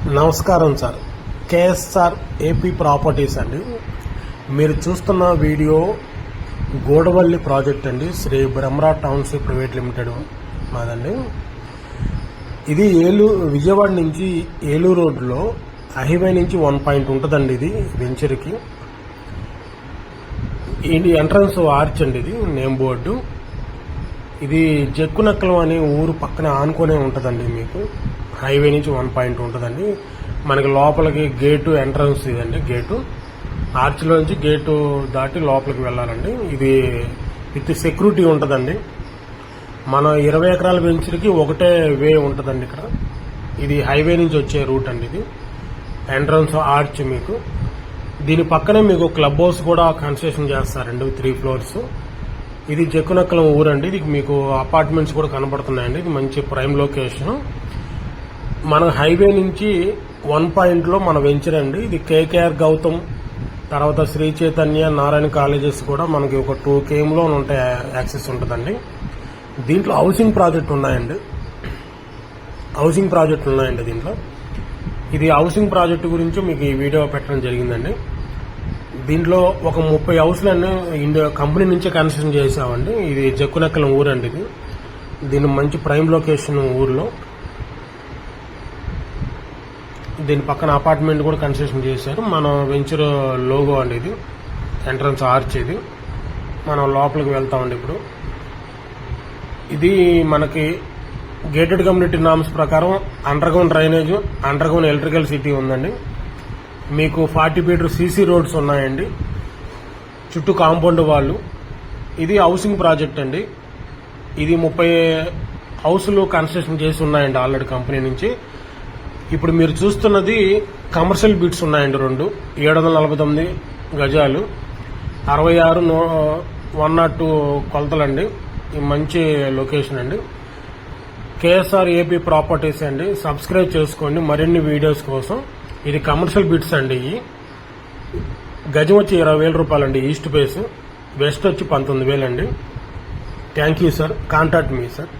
నమస్కారం sir. KSR AP properties అండి. మీరు చూస్తున్న వీడియో గోడవల్లి ప్రాజెక్ట్ అండి. Sri Brahmara township private limited మాదండి. ఇది విజయవాడ నుంచి ఏలూరు రోడ్లో హైవే నుంచి 1 పాయింట్ ఉంటుందండి. ఇది వెంచర్కి ఇది ఎంట్రన్స్ ఆర్చ్ అండి. ఇది నేమ్ బోర్డు. ఇది జక్కునక్కలం అనే ఊరు పక్కన ఆనుకునే ఉంటుందండి. మీకు హైవే నుంచి 1 పాయింట్ ఉంటుందండి. మనకి లోపలికి గేటు ఎంట్రన్స్ ఇదండి. గేటు ఆర్చ్లో నుంచి గేటు దాటి లోపలికి వెళ్ళాలండి. ఇది విత్ సెక్యూరిటీ ఉంటుందండి. మన 20 ఎకరాల వెంచర్కి ఒకటే వే ఉంటుందండి. ఇక్కడ ఇది హైవే నుంచి వచ్చే రూట్ అండి. ఇది ఎంట్రన్స్ ఆర్చ్. మీకు దీని పక్కనే మీకు క్లబ్ హౌస్ కూడా కన్స్ట్రక్షన్ చేస్తారండి. 3 ఫ్లోర్స్. ఇది జక్కునక్కలం ఊరండి. ఇది మీకు అపార్ట్మెంట్స్ కూడా కనబడుతున్నాయండి. ఇది మంచి ప్రైమ్ లొకేషన్. మన హైవే నుంచి 1 పాయింట్లో మన వెంచర్ అండి. ఇది కేకేఆర్ గౌతమ్, తర్వాత శ్రీ చైతన్య, నారాయణ కాలేజెస్ కూడా మనకి ఒక 2 km ఉంటాయి, యాక్సెస్ ఉంటుందండి. దీంట్లో హౌసింగ్ ప్రాజెక్ట్ ఉన్నాయండి. దీంట్లో ఇది హౌసింగ్ ప్రాజెక్ట్ గురించి మీకు ఈ వీడియో పెట్టడం జరిగిందండి. దీంట్లో ఒక 30 హౌస్లన్నీ కంపెనీ నుంచే కన్స్ట్రక్షన్ చేసామండి. ఇది జక్కునక్కలం ఊరండి. ఇది దీని మంచి ప్రైమ్ లొకేషన్ ఊర్లో. దీని పక్కన అపార్ట్మెంట్ కూడా కన్స్ట్రక్షన్ చేశారు. మన వెంచర్ లోగో అండి. ఇది ఎంట్రన్స్ ఆర్చ్. ఇది మనం లోపలికి వెళ్తామండి. ఇప్పుడు ఇది మనకి గేటెడ్ కమ్యూనిటీ నామ్స్ ప్రకారం under ground drainage, under ground electrical city ఉందండి. మీకు 40 ఫీట్ సీసీ రోడ్స్ ఉన్నాయండి. చుట్టూ కాంపౌండ్ వాళ్ళు. ఇది హౌసింగ్ ప్రాజెక్ట్ అండి. ఇది 30 హౌసులు కన్స్ట్రక్షన్ చేసి ఉన్నాయండి ఆల్రెడీ కంపెనీ నుంచి. ఇప్పుడు మీరు చూస్తున్నది కమర్షియల్ బిట్స్ ఉన్నాయండి. 749 గజాలు, 66-102 కొలతలండి. ఈ మంచి లొకేషన్ అండి. కేఎస్ఆర్ ఏపీ ప్రాపర్టీస్ అండి. సబ్స్క్రైబ్ చేసుకోండి మరిన్ని వీడియోస్ కోసం. ఇది కమర్షియల్ బిట్స్ అండి. ఈ గజం వచ్చి 20,000 రూపాయలండి. ఈస్ట్ ఫేస్, వెస్ట్ వచ్చి 19,000 అండి. Thank you sir. Contact me sir.